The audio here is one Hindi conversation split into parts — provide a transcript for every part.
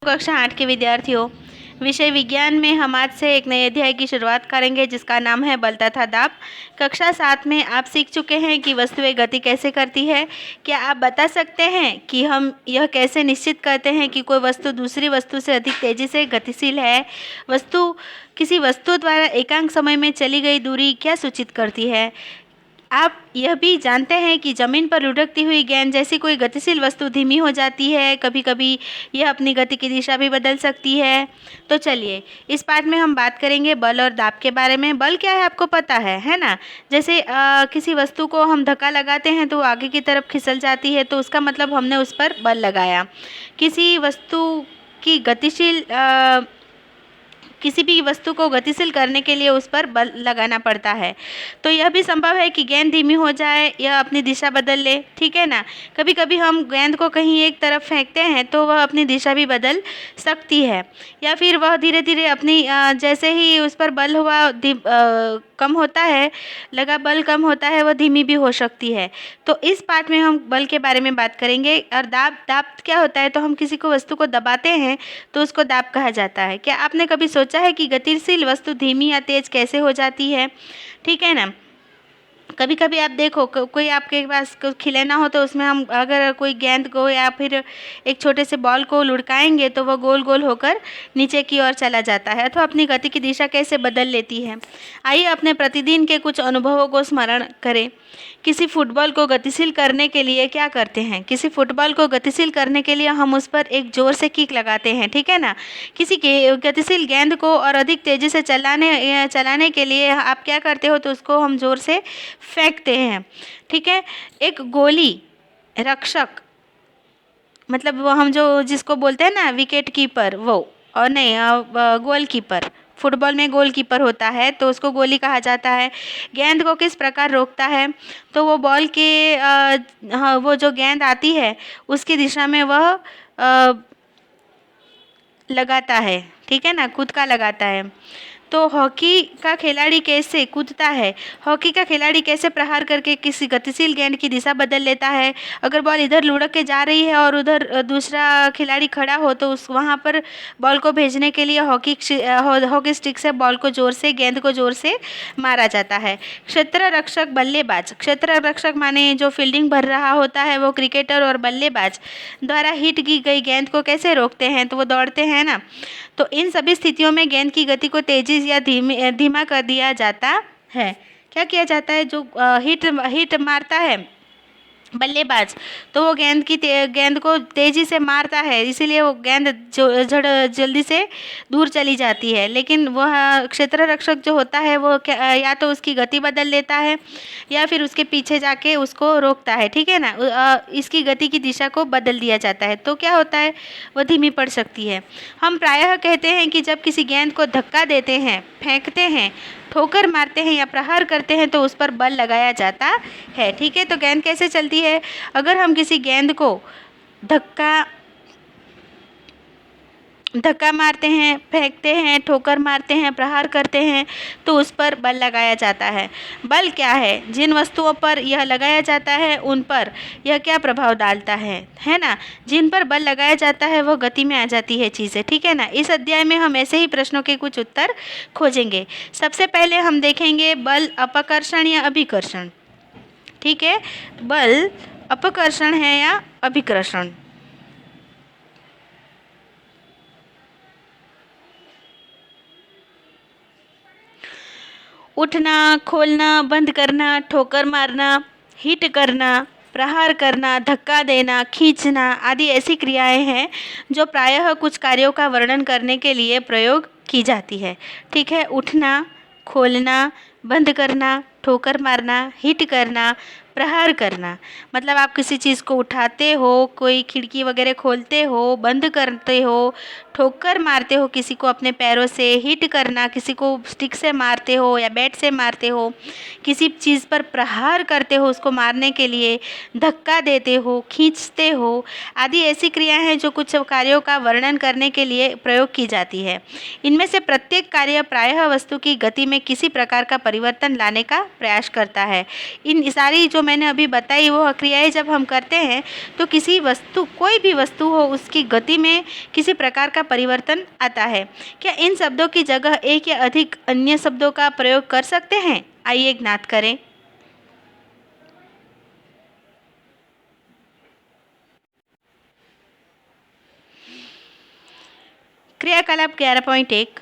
कक्षा 8 के विद्यार्थियों, विषय विज्ञान में हम आज से एक नए अध्याय की शुरुआत करेंगे जिसका नाम है बल तथा दाब। कक्षा 7 में आप सीख चुके हैं कि वस्तुएं गति कैसे करती है। क्या आप बता सकते हैं कि हम यह कैसे निश्चित करते हैं कि कोई वस्तु दूसरी वस्तु से अधिक तेजी से गतिशील है? किसी वस्तु द्वारा एकांक समय में चली गई दूरी क्या सूचित करती है? आप यह भी जानते हैं कि ज़मीन पर लुढ़कती हुई गेंद जैसी कोई गतिशील वस्तु धीमी हो जाती है। कभी कभी यह अपनी गति की दिशा भी बदल सकती है। तो चलिए, इस पाठ में हम बात करेंगे बल और दाब के बारे में। बल क्या है आपको पता है ना? जैसे किसी वस्तु को हम धक्का लगाते हैं तो वो आगे की तरफ खिसक जाती है, तो उसका मतलब हमने उस पर बल लगाया। किसी भी वस्तु को गतिशील करने के लिए उस पर बल लगाना पड़ता है। तो यह भी संभव है कि गेंद धीमी हो जाए या अपनी दिशा बदल ले, ठीक है ना। कभी कभी हम गेंद को कहीं एक तरफ फेंकते हैं तो वह अपनी दिशा भी बदल सकती है, या फिर वह धीरे धीरे अपनी जैसे ही उस पर बल कम होता है, बल कम होता है, वह धीमी भी हो सकती है। तो इस पाठ में हम बल के बारे में बात करेंगे। और दाब क्या होता है? तो हम किसी को वस्तु को दबाते हैं तो उसको दाब कहा जाता है। क्या आपने कभी सोचा है कि गतिशील वस्तु धीमी या तेज कैसे हो जाती है? ठीक है ना। कभी कभी आप देखो, कोई आपके पास खिलौना हो तो उसमें हम अगर कोई गेंद को या फिर एक छोटे से बॉल को लुढ़काएंगे तो वह गोल गोल होकर नीचे की ओर चला जाता है अथवा अपनी गति की दिशा कैसे बदल लेती है। आइए अपने प्रतिदिन के कुछ अनुभवों को स्मरण करें। किसी फुटबॉल को गतिशील करने के लिए क्या करते हैं? किसी फुटबॉल को गतिशील करने के लिए हम उस पर एक जोर से किक लगाते हैं, ठीक है ना। किसी गतिशील गेंद को और अधिक तेज़ी से चलाने के लिए आप क्या करते हो? तो उसको हम जोर से फेंकते हैं, ठीक है। एक गोली रक्षक, मतलब वो हम जिसको बोलते हैं ना विकेट कीपर, वो, और नहीं, गोलकीपर। फुटबॉल में गोलकीपर होता है तो उसको गोली कहा जाता है। गेंद को किस प्रकार रोकता है? तो वो बॉल के वो जो गेंद आती है उसकी दिशा में वह लगाता है, ठीक है ना, कूदका लगाता है। तो हॉकी का खिलाड़ी कैसे कूदता है? हॉकी का खिलाड़ी कैसे प्रहार करके किसी गतिशील गेंद की दिशा बदल लेता है? अगर बॉल इधर लुढ़क के जा रही है और उधर दूसरा खिलाड़ी खड़ा हो तो वहाँ पर बॉल को भेजने के लिए हॉकी स्टिक से गेंद को जोर से मारा जाता है। क्षेत्र रक्षक, बल्लेबाज। क्षेत्र रक्षक माने जो फील्डिंग भर रहा होता है, वो क्रिकेटर और बल्लेबाज द्वारा हिट की गई गेंद को कैसे रोकते हैं? तो वो दौड़ते हैं ना। तो इन सभी स्थितियों में गेंद की गति को तेजी या धीमा कर दिया जाता है। क्या किया जाता है? जो हिट मारता है बल्लेबाज, तो वो गेंद को तेजी से मारता है, इसीलिए वो गेंद जल्दी से दूर चली जाती है। लेकिन वह क्षेत्र रक्षक जो होता है वो या तो उसकी गति बदल लेता है या फिर उसके पीछे जाके उसको रोकता है, ठीक है ना। इसकी गति की दिशा को बदल दिया जाता है तो क्या होता है? वह धीमी पड़ सकती है। हम प्रायः कहते हैं कि जब किसी गेंद को धक्का देते हैं, फेंकते हैं, ठोकर मारते हैं या प्रहार करते हैं तो उस पर बल लगाया जाता है, ठीक है। तो गेंद कैसे चलती है? अगर हम किसी गेंद को धक्का मारते हैं, फेंकते हैं, ठोकर मारते हैं, प्रहार करते हैं तो उस पर बल लगाया जाता है। बल क्या है? जिन वस्तुओं पर यह लगाया जाता है उन पर यह क्या प्रभाव डालता है ना। जिन पर बल लगाया जाता है वह गति में आ जाती है चीज़ें, ठीक है ना। इस अध्याय में हम ऐसे ही प्रश्नों के कुछ उत्तर खोजेंगे। सबसे पहले हम देखेंगे बल अपकर्षण या अभिकर्षण, ठीक है। बल अपकर्षण है या अभिकर्षण? उठना, खोलना, बंद करना, ठोकर मारना, हिट करना, प्रहार करना, धक्का देना, खींचना आदि ऐसी क्रियाएं हैं जो प्रायः कुछ कार्यों का वर्णन करने के लिए प्रयोग की जाती है, ठीक है। उठना, खोलना, बंद करना, ठोकर मारना, हिट करना, प्रहार करना, मतलब आप किसी चीज़ को उठाते हो, कोई खिड़की वगैरह खोलते हो, बंद करते हो, ठोकर मारते हो किसी को अपने पैरों से, हिट करना, किसी को स्टिक से मारते हो या बैट से मारते हो, किसी चीज़ पर प्रहार करते हो उसको मारने के लिए, धक्का देते हो, खींचते हो आदि ऐसी क्रियाएं हैं जो कुछ कार्यों का वर्णन करने के लिए प्रयोग की जाती है। इनमें से प्रत्येक कार्य प्रायः वस्तु की गति में किसी प्रकार का परिवर्तन लाने का प्रयास करता है। इन सारी जो मैंने अभी बताई वो क्रियाएं जब हम करते हैं तो किसी वस्तु, कोई भी वस्तु हो, उसकी गति में किसी प्रकार का परिवर्तन आता है। क्या इन शब्दों की जगह एक या अधिक अन्य शब्दों का प्रयोग कर सकते हैं? आइए ज्ञात करें। क्रियाकलाप 11.1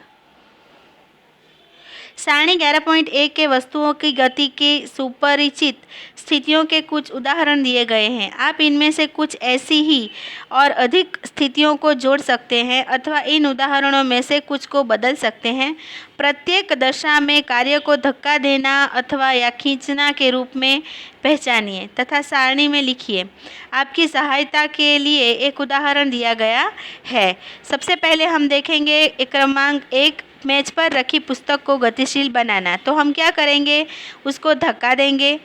सारणी 11.1 के वस्तुओं की गति के सुपरिचित स्थितियों के कुछ उदाहरण दिए गए हैं। आप इनमें से कुछ ऐसी ही और अधिक स्थितियों को जोड़ सकते हैं अथवा इन उदाहरणों में से कुछ को बदल सकते हैं। प्रत्येक दशा में कार्य को धक्का देना अथवा या खींचना के रूप में पहचानिए तथा सारणी में लिखिए। आपकी सहायता के लिए एक उदाहरण दिया गया है। सबसे पहले हम देखेंगे क्रमांक 1, मेज पर रखी पुस्तक को गतिशील बनाना। तो हम क्या करेंगे, उसको धक्का देंगे,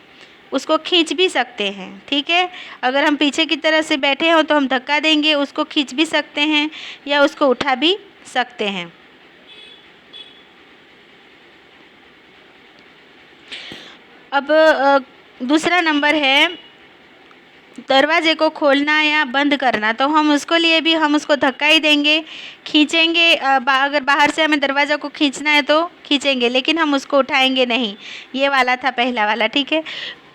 उसको खींच भी सकते हैं। ठीक है, अगर हम पीछे की तरफ से बैठे हों तो हम धक्का देंगे, उसको खींच भी सकते हैं या उसको उठा भी सकते हैं। अब दूसरा नंबर है दरवाजे को खोलना या बंद करना। तो हम उसको लिए भी हम उसको धक्का ही देंगे, खींचेंगे। अगर बाहर से हमें दरवाज़ा को खींचना है तो खींचेंगे, लेकिन हम उसको उठाएंगे नहीं। ये वाला था पहला वाला। ठीक है,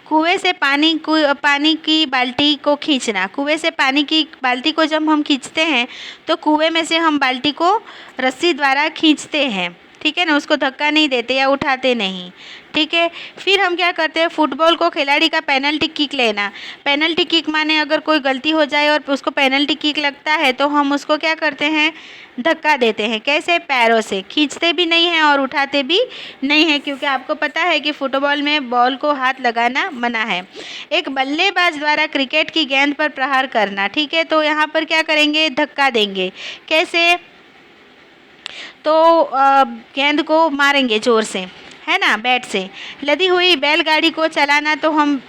कुएं से पानी की बाल्टी को खींचना। कुएं से पानी की बाल्टी को जब हम खींचते हैं तो कुएं में से हम बाल्टी को रस्सी द्वारा खींचते हैं। ठीक है ना, उसको धक्का नहीं देते या उठाते नहीं। ठीक है, फिर हम क्या करते हैं, फुटबॉल को खिलाड़ी का पेनल्टी किक लेना। पेनल्टी किक माने अगर कोई गलती हो जाए और उसको पेनल्टी किक लगता है तो हम उसको क्या करते हैं, धक्का देते हैं। कैसे? पैरों से। खींचते भी नहीं हैं और उठाते भी नहीं हैं, क्योंकि आपको पता है कि फुटबॉल में बॉल को हाथ लगाना मना है। एक बल्लेबाज द्वारा क्रिकेट की गेंद पर प्रहार करना। ठीक है, तो यहाँ पर क्या करेंगे, धक्का देंगे। कैसे? तो गेंद को मारेंगे ज़ोर से, है ना, बैट से। लदी हुई बैलगाड़ी को चलाना, तो हम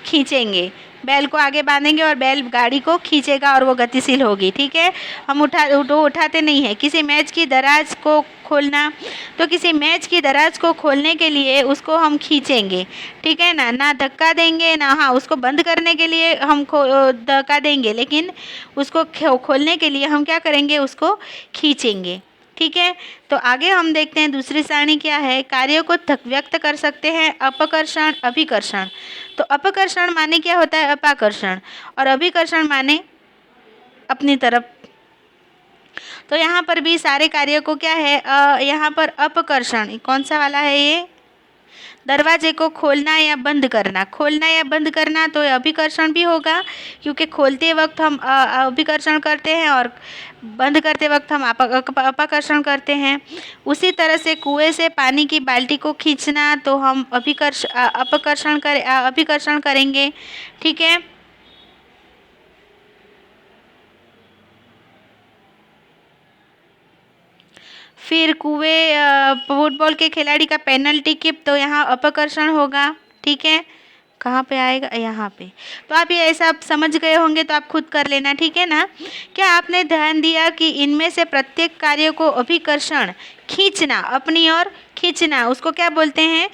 खींचेंगे, बैल को आगे बांधेंगे और बैल गाड़ी को खींचेगा और वो गतिशील होगी। ठीक है, हम उठाते नहीं हैं। किसी मैच की दराज को खोलना, तो किसी मैच की दराज को खोलने के लिए उसको हम खींचेंगे। ठीक है ना, ना धक्का देंगे ना, हाँ उसको बंद करने के लिए हम धक्का देंगे, लेकिन उसको खोलने के लिए हम क्या करेंगे, उसको खींचेंगे। ठीक है, तो आगे हम देखते हैं दूसरी सारणी क्या है। कार्यों को व्यक्त कर सकते हैं अपकर्षण, अभिकर्षण। तो अपकर्षण माने क्या होता है, अपाकर्षण, और अभिकर्षण माने अपनी तरफ। तो यहाँ पर भी सारे कार्यों को क्या है, यहाँ पर अपकर्षण कौन सा वाला है, ये दरवाजे को खोलना या बंद करना। खोलना या बंद करना तो अभिकर्षण भी होगा, क्योंकि खोलते वक्त हम अभिकर्षण करते हैं और बंद करते वक्त हम अपाकर्षण करते हैं। उसी तरह से कुएं से पानी की बाल्टी को खींचना, तो हम अभिकर्षण करेंगे। ठीक है, फिर फुटबॉल के खिलाड़ी का पेनल्टी किक, तो यहाँ अपकर्षण होगा। ठीक है, कहाँ पे आएगा, यहाँ पे। तो आप ये ऐसा आप समझ गए होंगे, तो आप खुद कर लेना। ठीक है ना। क्या आपने ध्यान दिया कि इनमें से प्रत्येक कार्य को अभिकर्षण, खींचना, अपनी ओर खींचना, उसको क्या बोलते हैं,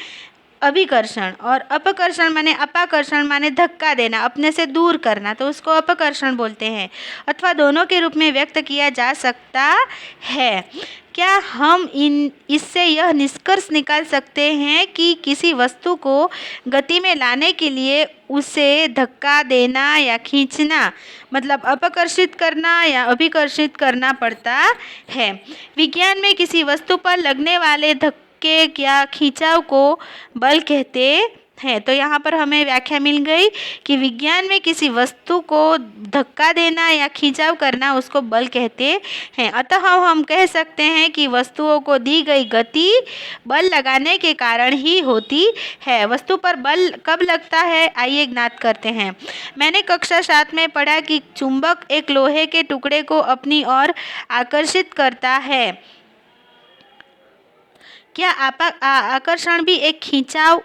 अभिकर्षण। और अपकर्षण माने, अपाकर्षण माने धक्का देना, अपने से दूर करना, तो उसको अपकर्षण बोलते हैं, अथवा दोनों के रूप में व्यक्त किया जा सकता है। क्या हम इससे यह निष्कर्ष निकाल सकते हैं कि किसी वस्तु को गति में लाने के लिए उसे धक्का देना या खींचना, मतलब अपकर्षित करना या अभिकर्षित करना पड़ता है। विज्ञान में किसी वस्तु पर लगने वाले धक्के या खिंचाव को बल कहते हैं। तो यहाँ पर हमें व्याख्या मिल गई कि विज्ञान में किसी वस्तु को धक्का देना या खिंचाव करना, उसको बल कहते हैं। अतः हम कह सकते हैं कि वस्तुओं को दी गई गति बल लगाने के कारण ही होती है। वस्तु पर बल कब लगता है, आइए ज्ञात करते हैं। मैंने कक्षा 7 में पढ़ा कि चुंबक एक लोहे के टुकड़े को अपनी ओर आकर्षित करता है। क्या आकर्षण भी एक खिंचाव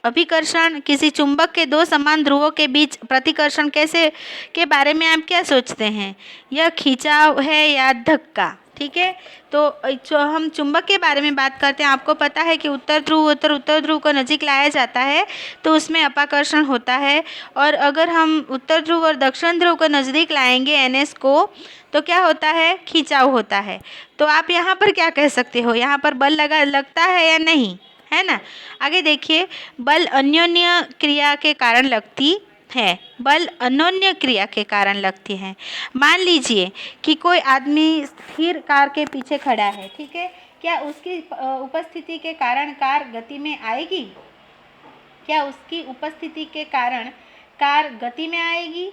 अभिकर्षण, किसी चुंबक के दो समान ध्रुवों के बीच प्रतिकर्षण कैसे के बारे में आप क्या सोचते हैं? यह खिंचाव है या धक्का? ठीक है, तो जो हम चुंबक के बारे में बात करते हैं, आपको पता है कि उत्तर ध्रुव को नजीक लाया जाता है तो उसमें अपाकर्षण होता है, और अगर हम उत्तर ध्रुव और दक्षिण ध्रुव को नज़दीक लाएंगे NS को, तो क्या होता है? खिंचाव होता है। तो आप यहाँ पर क्या कह सकते हो? यहाँ पर बल लगता है या नहीं, है ना? आगे देखिए, बल अन्योन्य क्रिया के कारण लगती है। बल अन्योन्य क्रिया के कारण लगती है। मान लीजिए कि कोई आदमी स्थिर कार के पीछे खड़ा है, ठीक है, क्या उसकी उपस्थिति के कारण कार गति में आएगी? क्या उसकी उपस्थिति के कारण कार गति में आएगी?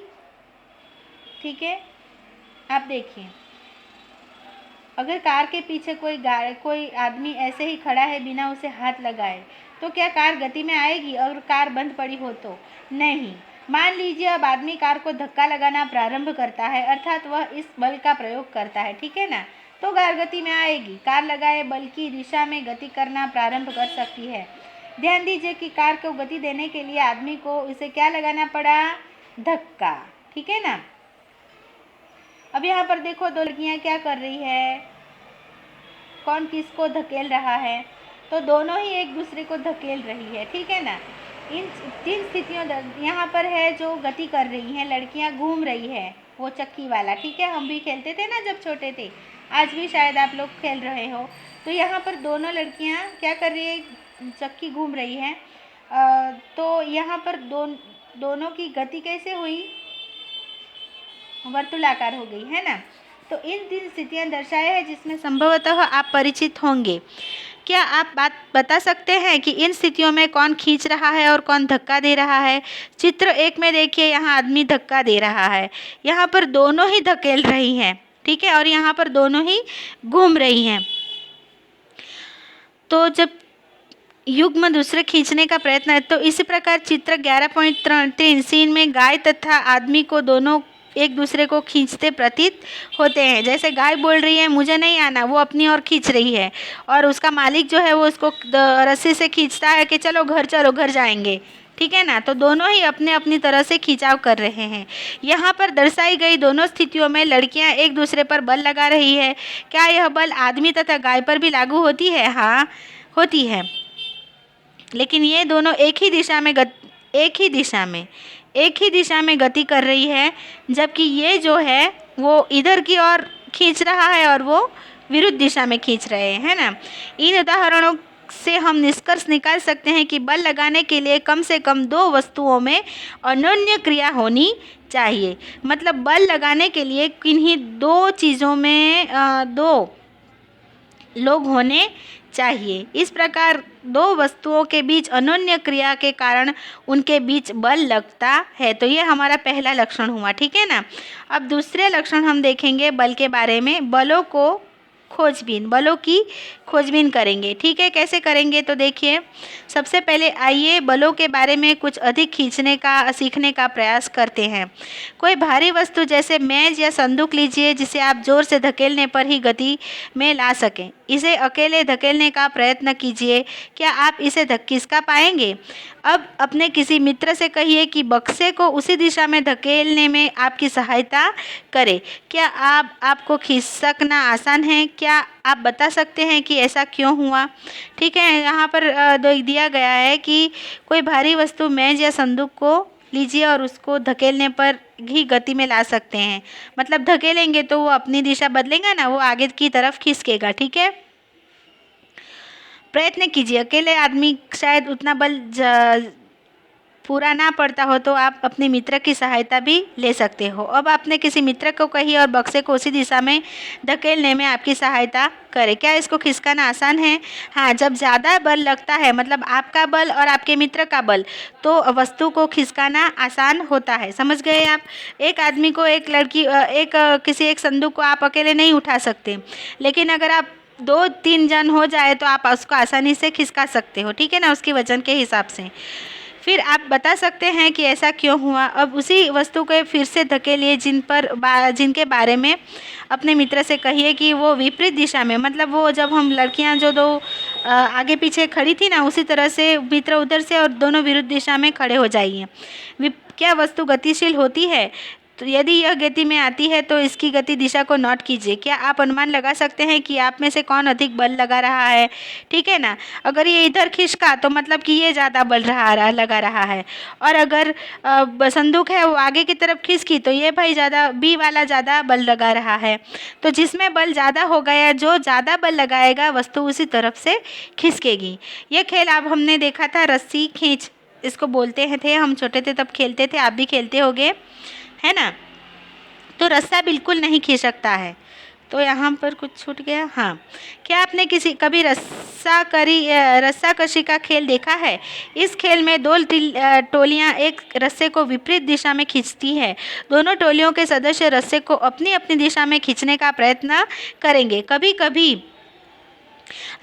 ठीक है, आप देखिए, अगर कार के पीछे कोई आदमी ऐसे ही खड़ा है बिना उसे हाथ लगाए, तो क्या कार गति में आएगी? और कार बंद पड़ी हो तो नहीं। मान लीजिए अब आदमी कार को धक्का लगाना प्रारंभ करता है, अर्थात वह इस बल का प्रयोग करता है, ठीक है ना, तो कार गति में आएगी। कार लगाए बल की दिशा में गति करना प्रारंभ कर सकती है। ध्यान दीजिए कि कार को गति देने के लिए आदमी को इसे क्या लगाना पड़ा? धक्का, ठीक है ना। अब यहाँ पर देखो, दो लड़कियाँ क्या कर रही है, कौन किसको धकेल रहा है? तो दोनों ही एक दूसरे को धकेल रही है, ठीक है ना। इन 3 स्थितियों यहाँ पर है जो गति कर रही हैं, लड़कियाँ घूम रही है, वो चक्की वाला, ठीक है, हम भी खेलते थे ना जब छोटे थे, आज भी शायद आप लोग खेल रहे हो। तो यहाँ पर दोनों लड़कियाँ क्या कर रही है? चक्की घूम रही है। तो यहाँ पर दोनों की गति कैसे हुई? वर्तुलाकार हो गई, है ना। तो इन 3 स्थितियाँ दर्शाए हैं जिसमें संभवतः आप परिचित होंगे। क्या आप बात बता सकते हैं कि इन स्थितियों में कौन खींच रहा है और कौन धक्का दे रहा है? चित्र 1 में देखिए, यहाँ आदमी धक्का दे रहा है, यहाँ पर दोनों ही धकेल रही हैं, ठीक है, और यहाँ पर दोनों ही घूम रही हैं। तो जब युग्म दूसरे खींचने का प्रयत्न है, तो इसी प्रकार चित्र 11.3 सीन में गाय तथा आदमी को दोनों एक दूसरे को खींचते प्रतीत होते हैं। जैसे गाय बोल रही है मुझे नहीं आना, वो अपनी ओर खींच रही है, और उसका मालिक जो है वो उसको रस्सी से खींचता है कि चलो घर जाएंगे, ठीक है ना। तो दोनों ही अपने अपनी तरह से खिंचाव कर रहे हैं। यहाँ पर दर्शाई गई दोनों स्थितियों में लड़कियाँ एक दूसरे पर बल लगा रही है। क्या यह बल आदमी तथा गाय पर भी लागू होती है? हाँ, होती है, लेकिन ये दोनों एक ही दिशा में गति कर रही है, जबकि ये जो है वो इधर की ओर खींच रहा है और वो विरुद्ध दिशा में खींच रहे हैं, है ना। इन उदाहरणों से हम निष्कर्ष निकाल सकते हैं कि बल लगाने के लिए कम से कम 2 वस्तुओं में अन्योन्य क्रिया होनी चाहिए। मतलब बल लगाने के लिए किन्हीं 2 चीज़ों में 2 लोग होने चाहिए। इस प्रकार 2 वस्तुओं के बीच अन्योन्य क्रिया के कारण उनके बीच बल लगता है। तो ये हमारा पहला लक्षण हुआ, ठीक है ना। अब दूसरे लक्षण हम देखेंगे बल के बारे में। बलों की खोजबीन करेंगे, ठीक है। कैसे करेंगे? तो देखिए, सबसे पहले आइए बलों के बारे में कुछ अधिक सीखने का प्रयास करते हैं। कोई भारी वस्तु जैसे मेज या संदूक लीजिए जिसे आप जोर से धकेलने पर ही गति में ला सकें। इसे अकेले धकेलने का प्रयत्न कीजिए, क्या आप इसे खिसका पाएंगे? अब अपने किसी मित्र से कहिए कि बक्से को उसी दिशा में धकेलने में आपकी सहायता करे। क्या आपको खिसकना आसान है? क्या आप बता सकते हैं कि ऐसा क्यों हुआ? ठीक है, यहाँ पर दिया गया है कि कोई भारी वस्तु मेज या संदूक को लीजिए और उसको धकेलने पर ही गति में ला सकते हैं। मतलब धकेलेंगे तो वो अपनी दिशा बदलेगा ना, वो आगे की तरफ खिसकेगा, ठीक है। प्रयत्न कीजिए, अकेले आदमी शायद उतना बल पूरा ना पड़ता हो तो आप अपने मित्र की सहायता भी ले सकते हो। अब आपने किसी मित्र को कही और बक्से को उसी दिशा में धकेलने में आपकी सहायता करे। क्या इसको खिसकाना आसान है? हाँ, जब ज़्यादा बल लगता है, मतलब आपका बल और आपके मित्र का बल, तो वस्तु को खिसकाना आसान होता है। समझ गए आप? एक आदमी को किसी एक संदूक को आप अकेले नहीं उठा सकते, लेकिन अगर आप 2-3 जन हो जाए तो आप उसको आसानी से खिसका सकते हो, ठीक है ना, उसके वजन के हिसाब से। फिर आप बता सकते हैं कि ऐसा क्यों हुआ। अब उसी वस्तु को फिर से धकेलिए जिनके बारे में अपने मित्र से कहिए कि वो विपरीत दिशा में, मतलब वो जब हम लड़कियां जो 2 आगे पीछे खड़ी थी ना, उसी तरह से मित्र उधर से और दोनों विरुद्ध दिशा में खड़े हो जाइए। क्या वस्तु गतिशील होती है? तो यदि यह गति में आती है तो इसकी गति दिशा को नोट कीजिए। क्या आप अनुमान लगा सकते हैं कि आप में से कौन अधिक बल लगा रहा है? ठीक है ना। अगर ये इधर खिसका तो मतलब कि ये ज़्यादा बल लगा रहा है, और अगर संदूक है वो आगे की तरफ खिसकी तो ये भाई ज़्यादा बी वाला ज़्यादा बल लगा रहा है। तो जिसमें बल ज़्यादा होगा या जो ज़्यादा बल लगाएगा वस्तु उसी तरफ से खिसकेगी। यह खेल आप हमने देखा था, रस्सी खींच इसको बोलते हैं थे, हम छोटे थे तब खेलते थे, आप भी खेलते होंगे, है ना। तो रस्सा बिल्कुल नहीं खिसकता है। तो यहाँ पर कुछ छूट गया। हाँ, क्या आपने कभी रस्सा कशी का खेल देखा है? इस खेल में दो टोलियाँ एक रस्से को विपरीत दिशा में खींचती है। दोनों टोलियों के सदस्य रस्से को अपनी अपनी दिशा में खींचने का प्रयत्न करेंगे। कभी कभी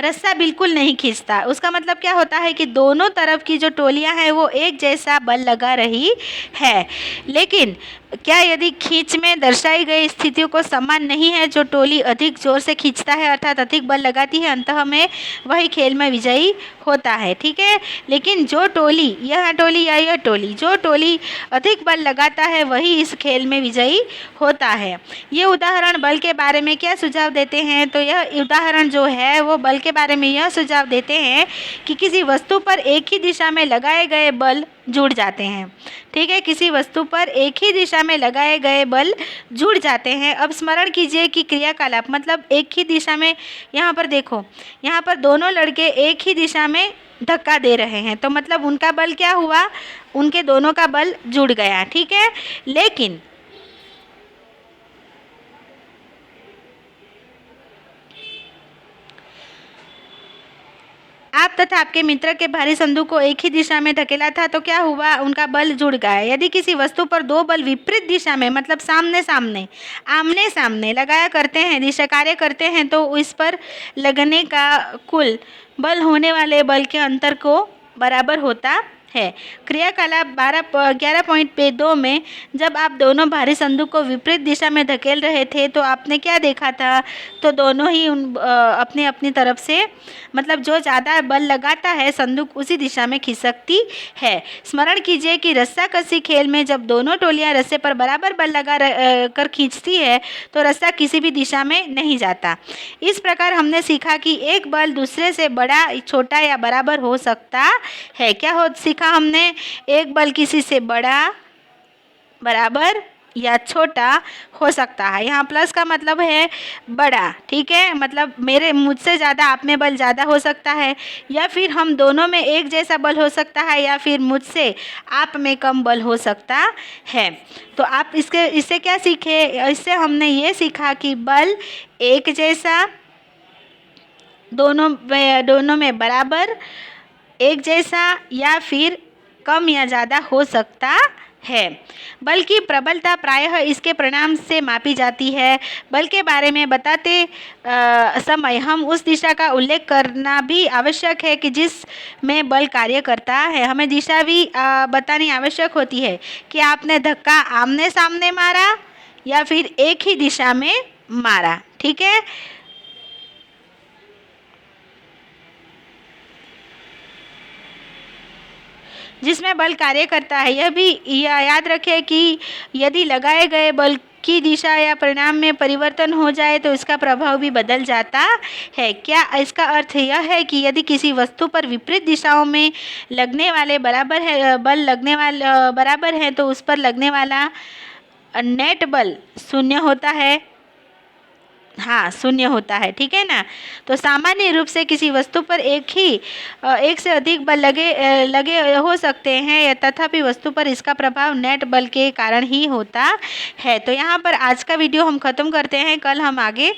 रस्सा बिल्कुल नहीं खींचता। उसका मतलब क्या होता है कि दोनों तरफ की जो टोलियां हैं वो एक जैसा बल लगा रही है, लेकिन क्या यदि खींच में दर्शाई गई स्थितियों को समान नहीं है, जो टोली अधिक जोर से खींचता है अर्थात अधिक बल लगाती है, अंततः में वही खेल में विजयी होता है। ठीक है, लेकिन जो टोली, यह टोली या यह टोली, जो टोली अधिक बल लगाता है वही इस खेल में विजयी होता है। ये उदाहरण बल के बारे में क्या सुझाव देते हैं? तो यह उदाहरण जो है वो बल के बारे में यह सुझाव देते हैं कि किसी वस्तु पर एक ही दिशा में लगाए गए बल जुड़ जाते हैं। ठीक है, किसी वस्तु पर एक ही दिशा में लगाए गए बल जुड़ जाते हैं। अब स्मरण कीजिए कि क्रियाकलाप मतलब एक ही दिशा में, यहाँ पर देखो, यहाँ पर दोनों लड़के एक ही दिशा में धक्का दे रहे हैं, तो मतलब उनका बल क्या हुआ, उनके दोनों का बल जुड़ गया। ठीक है, लेकिन आप तथा आपके मित्र के भारी संदूक को एक ही दिशा में धकेला था, तो क्या हुआ, उनका बल जुड़ गया। यदि किसी वस्तु पर दो बल विपरीत दिशा में मतलब आमने सामने लगाया करते हैं, दिशा कार्य करते हैं, तो इस पर लगने का कुल बल होने वाले बल के अंतर को बराबर होता है। क्रियाकलाप 11.2 में जब आप दोनों भारी संदूक को विपरीत दिशा में धकेल रहे थे तो आपने क्या देखा था, तो दोनों ही अपनी अपनी तरफ से मतलब जो ज़्यादा बल लगाता है संदूक उसी दिशा में खिसकती है। स्मरण कीजिए कि रस्सा कसी खेल में जब दोनों टोलियां रस्से पर बराबर बल लगा कर खींचती है तो रस्सा किसी भी दिशा में नहीं जाता। इस प्रकार हमने सीखा कि एक बल दूसरे से बड़ा, छोटा या बराबर हो सकता है। क्या सीखा हमने? एक बल किसी से बड़ा, बराबर या छोटा हो सकता है। यहाँ प्लस का मतलब है बड़ा। ठीक है, मतलब मुझसे ज़्यादा आप में बल ज़्यादा हो सकता है, या फिर हम दोनों में एक जैसा बल हो सकता है, या फिर मुझसे आप में कम बल हो सकता है। तो आप इससे क्या सीखे? इससे हमने ये सीखा कि बल एक जैसा, दोनों में बराबर, एक जैसा या फिर कम या ज़्यादा हो सकता है। बल की प्रबलता प्रायः इसके परिणाम से मापी जाती है। बल के बारे में बताते समय हम उस दिशा का उल्लेख करना भी आवश्यक है कि जिस में बल कार्य करता है। हमें दिशा भी बतानी आवश्यक होती है कि आपने धक्का आमने सामने मारा या फिर एक ही दिशा में मारा। ठीक है, जिसमें बल कार्य करता है। यह भी याद रखें कि यदि लगाए गए बल की दिशा या परिणाम में परिवर्तन हो जाए तो इसका प्रभाव भी बदल जाता है। क्या इसका अर्थ यह है कि यदि किसी वस्तु पर विपरीत दिशाओं में लगने वाले बराबर हैं तो उस पर लगने वाला नेट बल शून्य होता है? हाँ, शून्य होता है। ठीक है ना। तो सामान्य रूप से किसी वस्तु पर एक से अधिक बल लगे हो सकते हैं, तथापि वस्तु पर इसका प्रभाव नेट बल के कारण ही होता है। तो यहाँ पर आज का वीडियो हम ख़त्म करते हैं। कल हम आगे